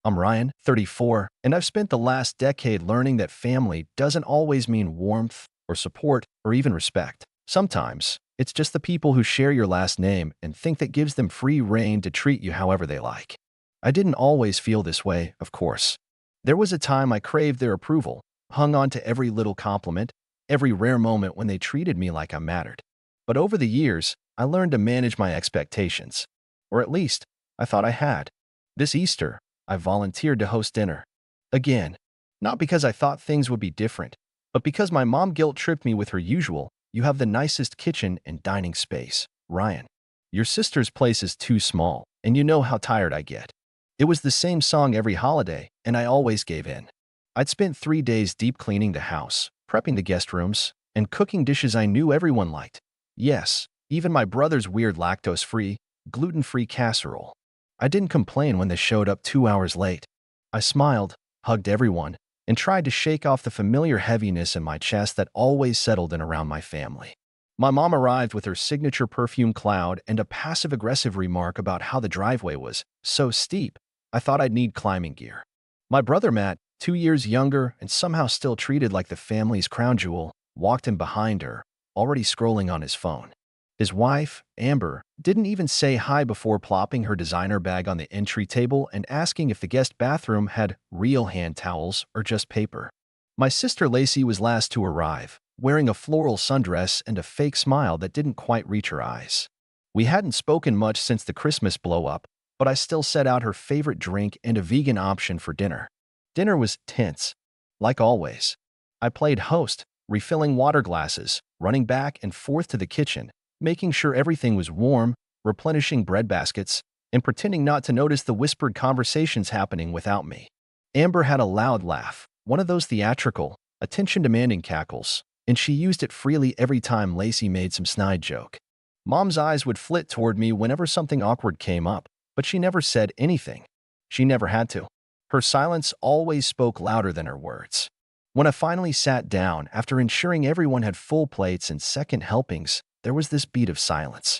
I'm Ryan, 34, and I've spent the last decade learning that family doesn't always mean warmth or support or even respect. Sometimes, it's just the people who share your last name and think that gives them free rein to treat you however they like. I didn't always feel this way, of course. There was a time I craved their approval, hung on to every little compliment, every rare moment when they treated me like I mattered. But over the years, I learned to manage my expectations. Or at least, I thought I had. This Easter, I volunteered to host dinner. Again, not because I thought things would be different, but because my mom guilt-tripped me with her usual, "You have the nicest kitchen and dining space, Ryan. Your sister's place is too small, and you know how tired I get." It was the same song every holiday, and I always gave in. I'd spent 3 days deep cleaning the house, prepping the guest rooms, and cooking dishes I knew everyone liked. Yes, even my brother's weird lactose-free, gluten-free casserole. I didn't complain when they showed up 2 hours late. I smiled, hugged everyone, and tried to shake off the familiar heaviness in my chest that always settled in around my family. My mom arrived with her signature perfume cloud and a passive-aggressive remark about how the driveway was so steep, I thought I'd need climbing gear. My brother Matt, 2 years younger and somehow still treated like the family's crown jewel, walked in behind her, already scrolling on his phone. His wife, Amber, didn't even say hi before plopping her designer bag on the entry table and asking if the guest bathroom had real hand towels or just paper. My sister Lacey was last to arrive, wearing a floral sundress and a fake smile that didn't quite reach her eyes. We hadn't spoken much since the Christmas blow-up, but I still set out her favorite drink and a vegan option for dinner. Dinner was tense. Like always. I played host, refilling water glasses, running back and forth to the kitchen, making sure everything was warm, replenishing bread baskets, and pretending not to notice the whispered conversations happening without me. Amber had a loud laugh, one of those theatrical, attention-demanding cackles, and she used it freely every time Lacey made some snide joke. Mom's eyes would flit toward me whenever something awkward came up, but she never said anything. She never had to. Her silence always spoke louder than her words. When I finally sat down, after ensuring everyone had full plates and second helpings, there was this beat of silence.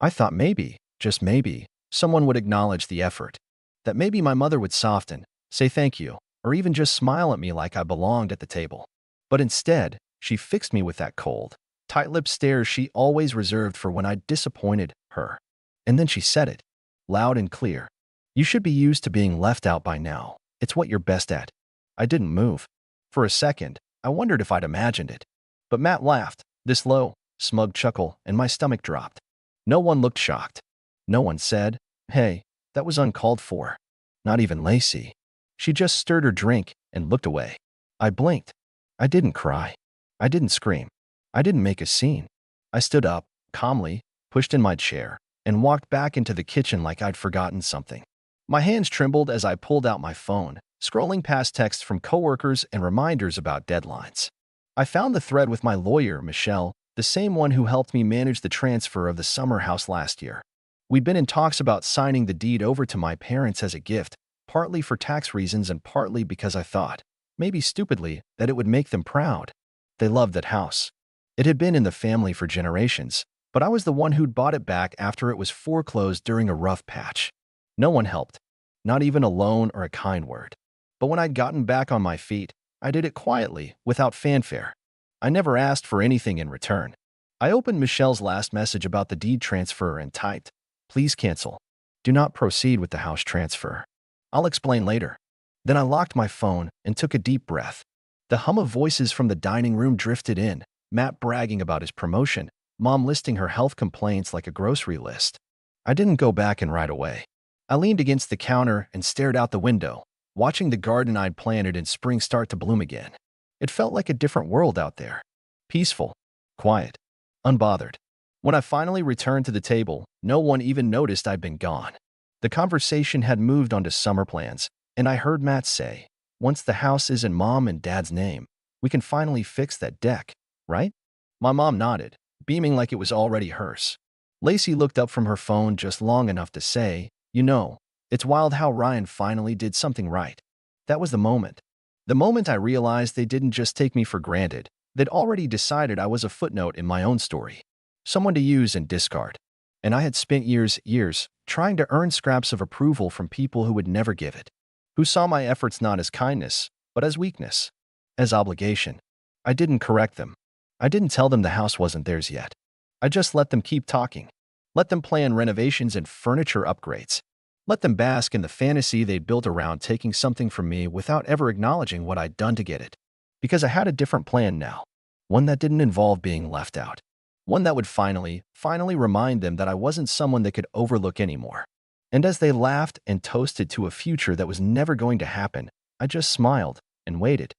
I thought maybe, just maybe, someone would acknowledge the effort. That maybe my mother would soften, say thank you, or even just smile at me like I belonged at the table. But instead, she fixed me with that cold, tight-lipped stare she always reserved for when I disappointed her. And then she said it, loud and clear. "You should be used to being left out by now. It's what you're best at." I didn't move. For a second, I wondered if I'd imagined it. But Matt laughed, this low, smug chuckle, and my stomach dropped. No one looked shocked. No one said, "Hey, that was uncalled for." Not even Lacey. She just stirred her drink and looked away. I blinked. I didn't cry. I didn't scream. I didn't make a scene. I stood up, calmly, pushed in my chair, and walked back into the kitchen like I'd forgotten something. My hands trembled as I pulled out my phone, scrolling past texts from coworkers and reminders about deadlines. I found the thread with my lawyer, Michelle, the same one who helped me manage the transfer of the summer house last year. We'd been in talks about signing the deed over to my parents as a gift, partly for tax reasons and partly because I thought, maybe stupidly, that it would make them proud. They loved that house. It had been in the family for generations, but I was the one who'd bought it back after it was foreclosed during a rough patch. No one helped, not even a loan or a kind word. But when I'd gotten back on my feet, I did it quietly, without fanfare. I never asked for anything in return. I opened Michelle's last message about the deed transfer and typed, "Please cancel. Do not proceed with the house transfer. I'll explain later." Then I locked my phone and took a deep breath. The hum of voices from the dining room drifted in, Matt bragging about his promotion, Mom listing her health complaints like a grocery list. I didn't go back in right away. I leaned against the counter and stared out the window, watching the garden I'd planted in spring start to bloom again. It felt like a different world out there. Peaceful, quiet, unbothered. When I finally returned to the table, no one even noticed I'd been gone. The conversation had moved on to summer plans, and I heard Matt say, "Once the house is in Mom and Dad's name, we can finally fix that deck, right?" My mom nodded, beaming like it was already hers. Lacey looked up from her phone just long enough to say, "You know, it's wild how Ryan finally did something right." That was the moment. The moment I realized they didn't just take me for granted, they'd already decided I was a footnote in my own story. Someone to use and discard. And I had spent years, trying to earn scraps of approval from people who would never give it. who saw my efforts not as kindness, but as weakness, as obligation. I didn't correct them. I didn't tell them the house wasn't theirs yet. I just let them keep talking. Let them plan renovations and furniture upgrades. Let them bask in the fantasy they'd built around taking something from me without ever acknowledging what I'd done to get it. Because I had a different plan now. One that didn't involve being left out. One that would finally remind them that I wasn't someone they could overlook anymore. And as they laughed and toasted to a future that was never going to happen, I just smiled and waited.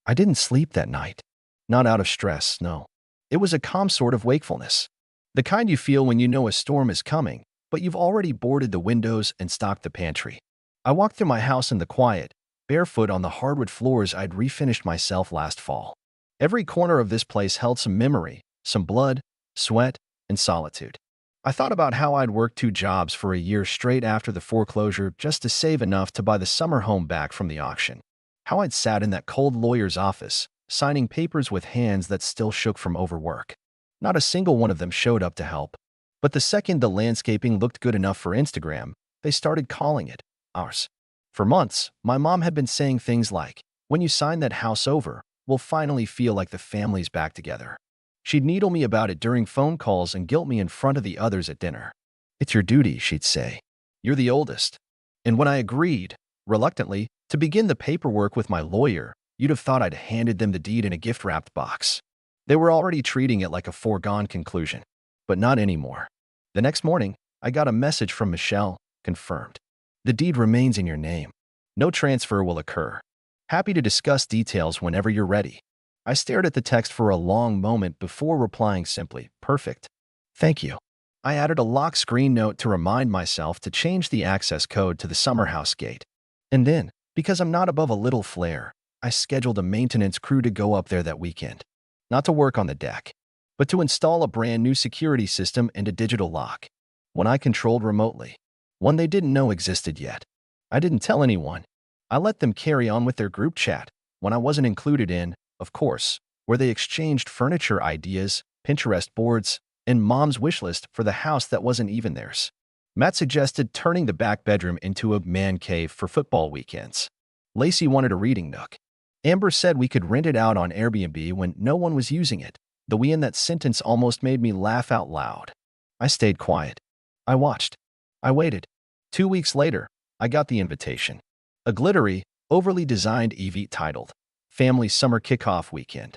I didn't sleep that night. Not out of stress, no. It was a calm sort of wakefulness. The kind you feel when you know a storm is coming, but you've already boarded the windows and stocked the pantry. I walked through my house in the quiet, barefoot on the hardwood floors I'd refinished myself last fall. Every corner of this place held some memory, some blood, sweat, and solitude. I thought about how I'd worked 2 jobs for a year straight after the foreclosure just to save enough to buy the summer home back from the auction. How I'd sat in that cold lawyer's office, signing papers with hands that still shook from overwork. Not a single one of them showed up to help. But the second the landscaping looked good enough for Instagram, they started calling it ours. For months, my mom had been saying things like, "When you sign that house over, we'll finally feel like the family's back together." She'd needle me about it during phone calls and guilt me in front of the others at dinner. "It's your duty," she'd say. "You're the oldest." And when I agreed, reluctantly, to begin the paperwork with my lawyer, you'd have thought I'd handed them the deed in a gift-wrapped box. They were already treating it like a foregone conclusion. But not anymore. The next morning, I got a message from Michelle, confirmed. "The deed remains in your name. No transfer will occur. Happy to discuss details whenever you're ready." I stared at the text for a long moment before replying simply, "Perfect. Thank you." I added a lock screen note to remind myself to change the access code to the summer house gate. And then, because I'm not above a little flare, I scheduled a maintenance crew to go up there that weekend. Not to work on the deck, but to install a brand new security system and a digital lock. One I controlled remotely. One they didn't know existed yet. I didn't tell anyone. I let them carry on with their group chat, when I wasn't included in, of course, where they exchanged furniture ideas, Pinterest boards, and mom's wish list for the house that wasn't even theirs. Matt suggested turning the back bedroom into a man cave for football weekends. Lacey wanted a reading nook. Amber said we could rent it out on Airbnb when no one was using it. The "we" in that sentence almost made me laugh out loud. I stayed quiet. I watched. I waited. 2 weeks later, I got the invitation. A glittery, overly designed event titled Family Summer Kickoff Weekend.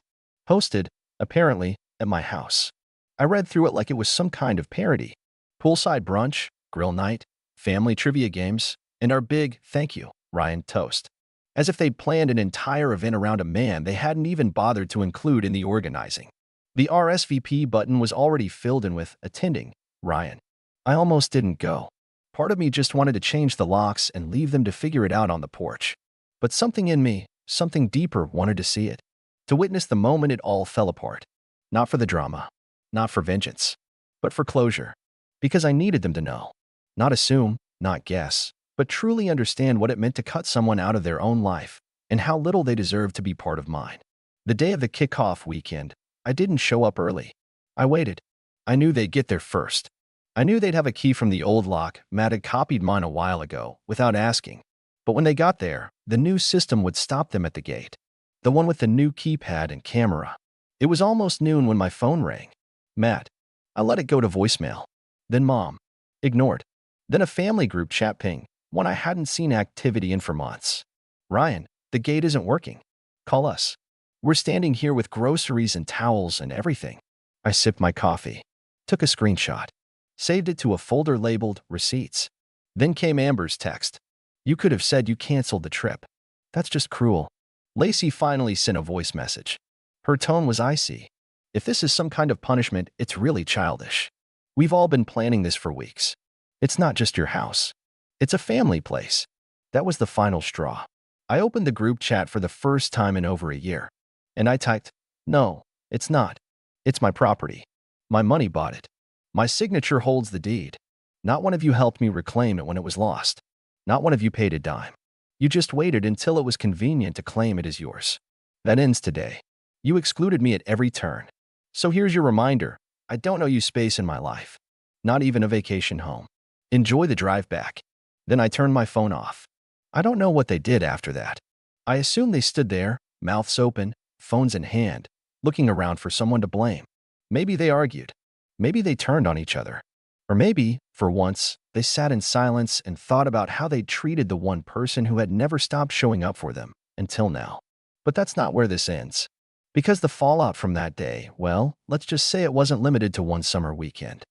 Hosted, apparently, at my house. I read through it like it was some kind of parody. Poolside brunch, grill night, family trivia games, and our big "thank you, Ryan" toast. As if they'd planned an entire event around a man they hadn't even bothered to include in the organizing. The RSVP button was already filled in with "attending, Ryan." I almost didn't go. Part of me just wanted to change the locks and leave them to figure it out on the porch. But something in me, something deeper, wanted to see it. To witness the moment it all fell apart. Not for the drama. Not for vengeance. But for closure. Because I needed them to know. Not assume, not guess, but truly understand what it meant to cut someone out of their own life and how little they deserved to be part of mine. The day of the kickoff weekend, I didn't show up early. I waited. I knew they'd get there first. I knew they'd have a key from the old lock. Matt had copied mine a while ago, without asking. But when they got there, the new system would stop them at the gate. The one with the new keypad and camera. It was almost noon when my phone rang. Matt. I let it go to voicemail. Then Mom. Ignored. Then a family group chat ping, one I hadn't seen activity in for months. "Ryan, the gate isn't working. Call us. We're standing here with groceries and towels and everything." I sipped my coffee. Took a screenshot. Saved it to a folder labeled Receipts. Then came Amber's text. "You could have said you canceled the trip. That's just cruel." Lacey finally sent a voice message. Her tone was icy. "If this is some kind of punishment, it's really childish. We've all been planning this for weeks. It's not just your house. It's a family place." That was the final straw. I opened the group chat for the first time in over a year. And I typed, "No, it's not. It's my property. My money bought it. My signature holds the deed. Not one of you helped me reclaim it when it was lost. Not one of you paid a dime. You just waited until it was convenient to claim it as yours. That ends today. You excluded me at every turn. So here's your reminder. I don't owe you space in my life. Not even a vacation home. Enjoy the drive back." Then I turned my phone off. I don't know what they did after that. I assume they stood there, mouths open, phones in hand, looking around for someone to blame. Maybe they argued. Maybe they turned on each other. Or maybe, for once, they sat in silence and thought about how they treated the one person who had never stopped showing up for them, until now. But that's not where this ends. Because the fallout from that day, well, let's just say it wasn't limited to one summer weekend.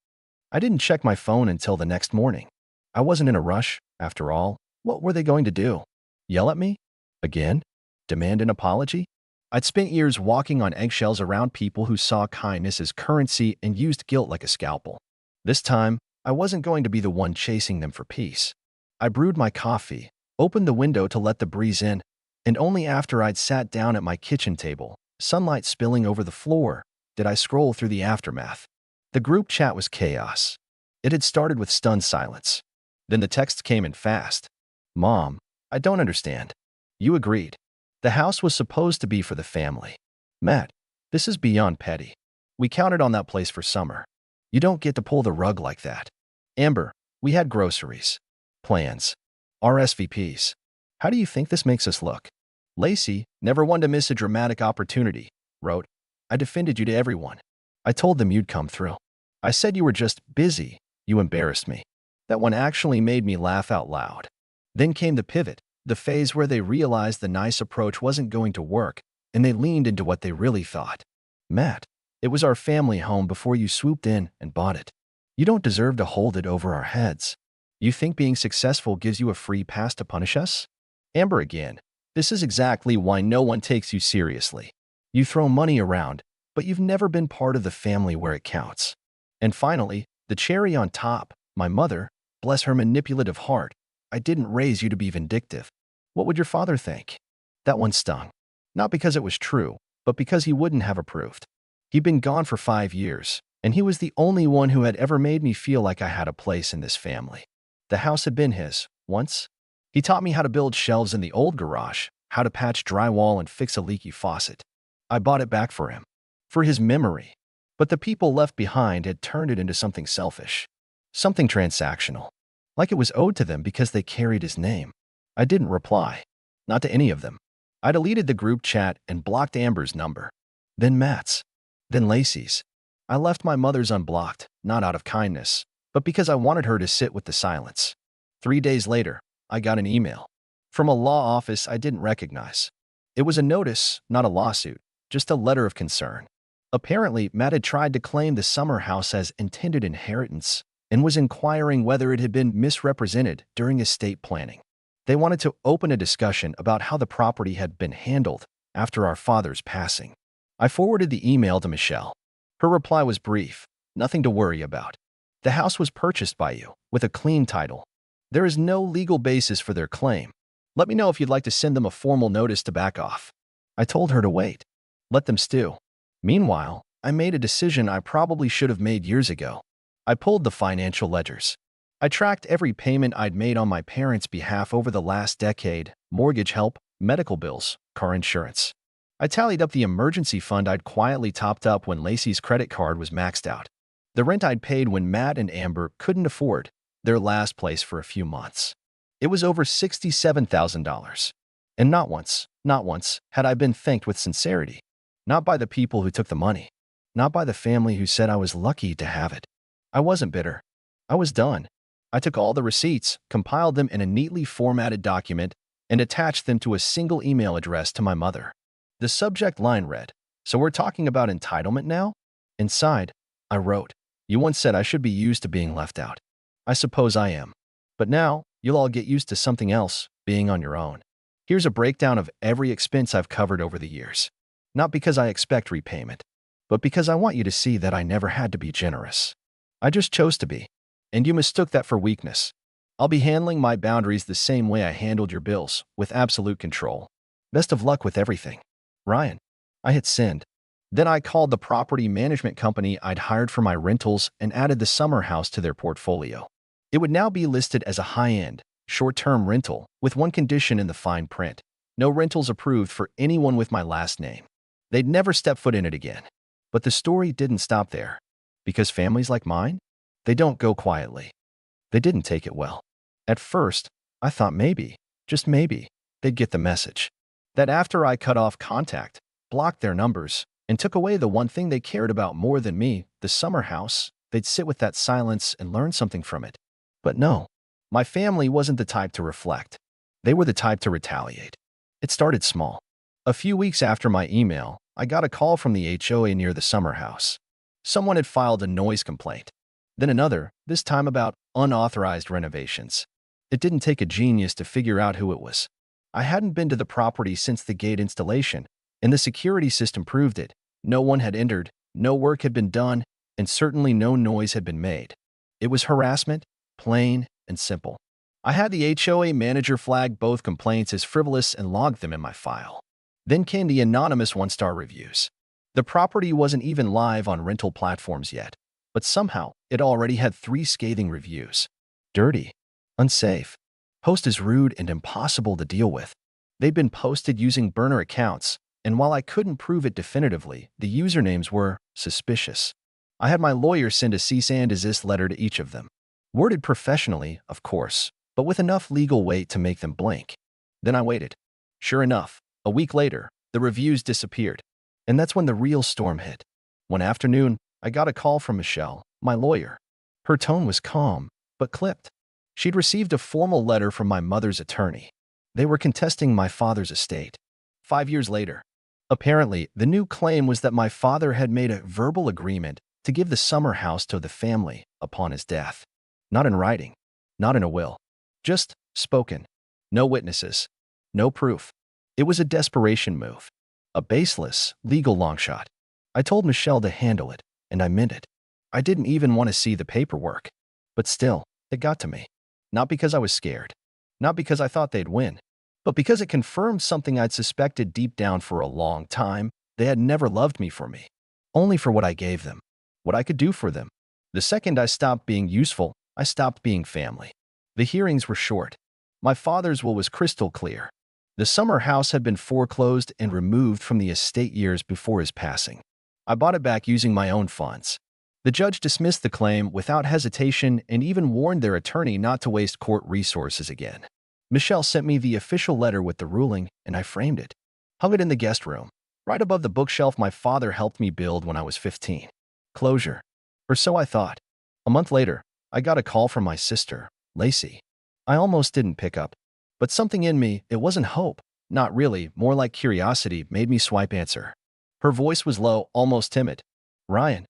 I didn't check my phone until the next morning. I wasn't in a rush, after all. What were they going to do? Yell at me? Again? Demand an apology? I'd spent years walking on eggshells around people who saw kindness as currency and used guilt like a scalpel. This time, I wasn't going to be the one chasing them for peace. I brewed my coffee, opened the window to let the breeze in, and only after I'd sat down at my kitchen table, sunlight spilling over the floor, did I scroll through the aftermath. The group chat was chaos. It had started with stunned silence. Then the text came in fast. "Mom, I don't understand. You agreed. The house was supposed to be for the family. Matt, this is beyond petty. We counted on that place for summer. You don't get to pull the rug like that. Amber, we had groceries, plans, RSVPs. How do you think this makes us look?" Lacey, never one to miss a dramatic opportunity, wrote, "I defended you to everyone. I told them you'd come through. I said you were just busy. You embarrassed me." That one actually made me laugh out loud. Then came the pivot, the phase where they realized the nice approach wasn't going to work, and they leaned into what they really thought. "Matt, it was our family home before you swooped in and bought it. You don't deserve to hold it over our heads. You think being successful gives you a free pass to punish us?" Amber again, "This is exactly why no one takes you seriously. You throw money around, but you've never been part of the family where it counts." And finally, the cherry on top, my mother, bless her manipulative heart, "I didn't raise you to be vindictive. What would your father think?" That one stung. Not because it was true, but because he wouldn't have approved. He'd been gone for 5 years, and he was the only one who had ever made me feel like I had a place in this family. The house had been his, once. He taught me how to build shelves in the old garage, how to patch drywall and fix a leaky faucet. I bought it back for him. For his memory. But the people left behind had turned it into something selfish. Something transactional. Like it was owed to them because they carried his name. I didn't reply. Not to any of them. I deleted the group chat and blocked Amber's number. Then Matt's. Then Lacey's. I left my mother's unblocked, not out of kindness, but because I wanted her to sit with the silence. 3 days later, I got an email. From a law office I didn't recognize. It was a notice, not a lawsuit, just a letter of concern. Apparently, Matt had tried to claim the summer house as intended inheritance and was inquiring whether it had been misrepresented during estate planning. They wanted to open a discussion about how the property had been handled after our father's passing. I forwarded the email to Michelle. Her reply was brief, "Nothing to worry about. The house was purchased by you, with a clean title. There is no legal basis for their claim. Let me know if you'd like to send them a formal notice to back off." I told her to wait. Let them stew. Meanwhile, I made a decision I probably should have made years ago. I pulled the financial ledgers. I tracked every payment I'd made on my parents' behalf over the last decade: mortgage help, medical bills, car insurance. I tallied up the emergency fund I'd quietly topped up when Lacey's credit card was maxed out. The rent I'd paid when Matt and Amber couldn't afford their last place for a few months. It was over $67,000. And not once had I been thanked with sincerity. Not by the people who took the money. Not by the family who said I was lucky to have it. I wasn't bitter. I was done. I took all the receipts, compiled them in a neatly formatted document, and attached them to a single email address to my mother. The subject line read, "So we're talking about entitlement now?" Inside, I wrote, "You once said I should be used to being left out. I suppose I am. But now, you'll all get used to something else, being on your own. Here's a breakdown of every expense I've covered over the years. Not because I expect repayment, but because I want you to see that I never had to be generous. I just chose to be. And you mistook that for weakness. I'll be handling my boundaries the same way I handled your bills, with absolute control. Best of luck with everything. Ryan." I had sinned. Then I called the property management company I'd hired for my rentals and added the summer house to their portfolio. It would now be listed as a high-end, short-term rental, with one condition in the fine print: no rentals approved for anyone with my last name. They'd never step foot in it again. But the story didn't stop there. Because families like mine, they don't go quietly. They didn't take it well. At first, I thought maybe, just maybe, they'd get the message. That after I cut off contact, blocked their numbers, and took away the one thing they cared about more than me, the summer house, they'd sit with that silence and learn something from it. But no, my family wasn't the type to reflect. They were the type to retaliate. It started small. A few weeks after my email, I got a call from the HOA near the summer house. Someone had filed a noise complaint. Then another, this time about unauthorized renovations. It didn't take a genius to figure out who it was. I hadn't been to the property since the gate installation, and the security system proved it. No one had entered, no work had been done, and certainly no noise had been made. It was harassment, plain and simple. I had the HOA manager flag both complaints as frivolous and logged them in my file. Then came the anonymous one-star reviews. The property wasn't even live on rental platforms yet, but somehow it already had 3 scathing reviews. Dirty, unsafe, post is rude and impossible to deal with. They'd been posted using burner accounts, and while I couldn't prove it definitively, the usernames were suspicious. I had my lawyer send a cease and desist letter to each of them. Worded professionally, of course, but with enough legal weight to make them blink. Then I waited. Sure enough, a week later, the reviews disappeared. And that's when the real storm hit. One afternoon, I got a call from Michelle, my lawyer. Her tone was calm, but clipped. She'd received a formal letter from my mother's attorney. They were contesting my father's estate. 5 years later. Apparently, the new claim was that my father had made a verbal agreement to give the summer house to the family upon his death. Not in writing, not in a will. Just spoken. No witnesses. No proof. It was a desperation move. A baseless, legal longshot. I told Michelle to handle it, and I meant it. I didn't even want to see the paperwork. But still, it got to me. Not because I was scared. Not because I thought they'd win. But because it confirmed something I'd suspected deep down for a long time. They had never loved me for me. Only for what I gave them. What I could do for them. The second I stopped being useful, I stopped being family. The hearings were short. My father's will was crystal clear. The summer house had been foreclosed and removed from the estate years before his passing. I bought it back using my own funds. The judge dismissed the claim without hesitation and even warned their attorney not to waste court resources again. Michelle sent me the official letter with the ruling, and I framed it. Hung it in the guest room, right above the bookshelf my father helped me build when I was 15. Closure. Or so I thought. A month later, I got a call from my sister, Lacey. I almost didn't pick up. But something in me, it wasn't hope, not really, more like curiosity, made me swipe answer. Her voice was low, almost timid. Ryan.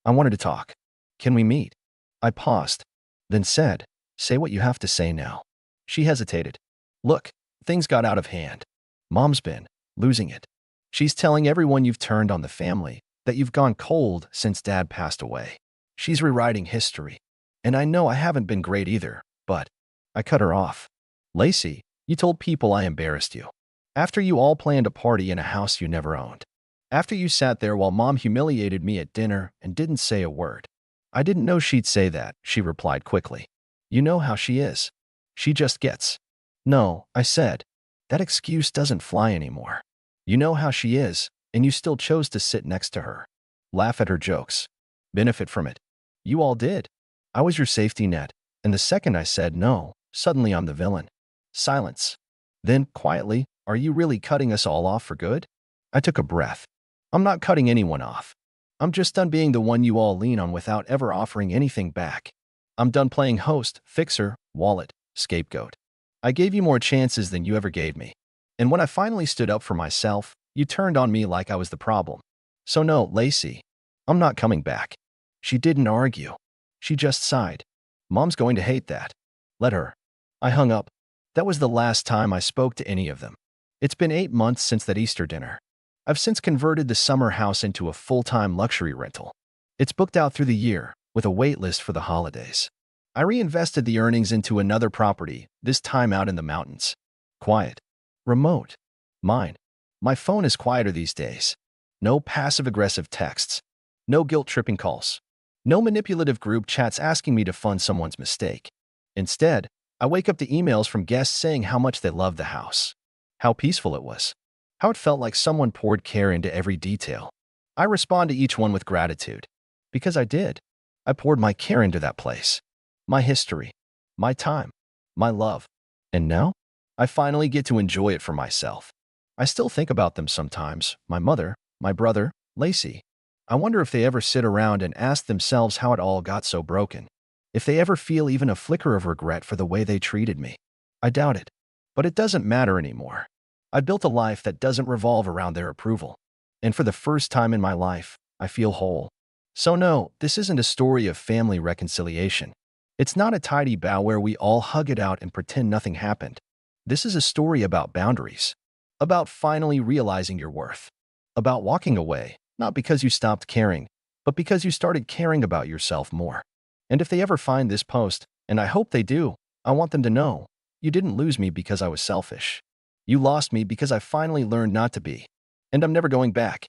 I wanted to talk. Can we meet? I paused, then said, say what you have to say now. She hesitated. Look, things got out of hand. Mom's been losing it. She's telling everyone you've turned on the family, that you've gone cold since Dad passed away. She's rewriting history. And I know I haven't been great either, but I cut her off. Lacey, you told people I embarrassed you. After you all planned a party in a house you never owned. After you sat there while Mom humiliated me at dinner and didn't say a word. I didn't know she'd say that, she replied quickly. You know how she is. She just gets. No, I said. That excuse doesn't fly anymore. You know how she is, and you still chose to sit next to her. Laugh at her jokes. Benefit from it. You all did. I was your safety net, and the second I said no, suddenly I'm the villain. Silence. Then, quietly, are you really cutting us all off for good? I took a breath. I'm not cutting anyone off. I'm just done being the one you all lean on without ever offering anything back. I'm done playing host, fixer, wallet, scapegoat. I gave you more chances than you ever gave me. And when I finally stood up for myself, you turned on me like I was the problem. So no, Lacey, I'm not coming back. She didn't argue. She just sighed. Mom's going to hate that. Let her. I hung up. That was the last time I spoke to any of them. It's been 8 months since that Easter dinner. I've since converted the summer house into a full-time luxury rental. It's booked out through the year, with a wait list for the holidays. I reinvested the earnings into another property, this time out in the mountains. Quiet. Remote. Mine. My phone is quieter these days. No passive-aggressive texts. No guilt-tripping calls. No manipulative group chats asking me to fund someone's mistake. Instead, I wake up to emails from guests saying how much they love the house. How peaceful it was. How it felt like someone poured care into every detail. I respond to each one with gratitude. Because I did. I poured my care into that place. My history. My time. My love. And now? I finally get to enjoy it for myself. I still think about them sometimes, my mother, my brother, Lacey. I wonder if they ever sit around and ask themselves how it all got so broken. If they ever feel even a flicker of regret for the way they treated me. I doubt it. But it doesn't matter anymore. I built a life that doesn't revolve around their approval. And for the first time in my life, I feel whole. So no, this isn't a story of family reconciliation. It's not a tidy bow where we all hug it out and pretend nothing happened. This is a story about boundaries. About finally realizing your worth. About walking away, not because you stopped caring, but because you started caring about yourself more. And if they ever find this post, and I hope they do, I want them to know, you didn't lose me because I was selfish. You lost me because I finally learned not to be. And I'm never going back.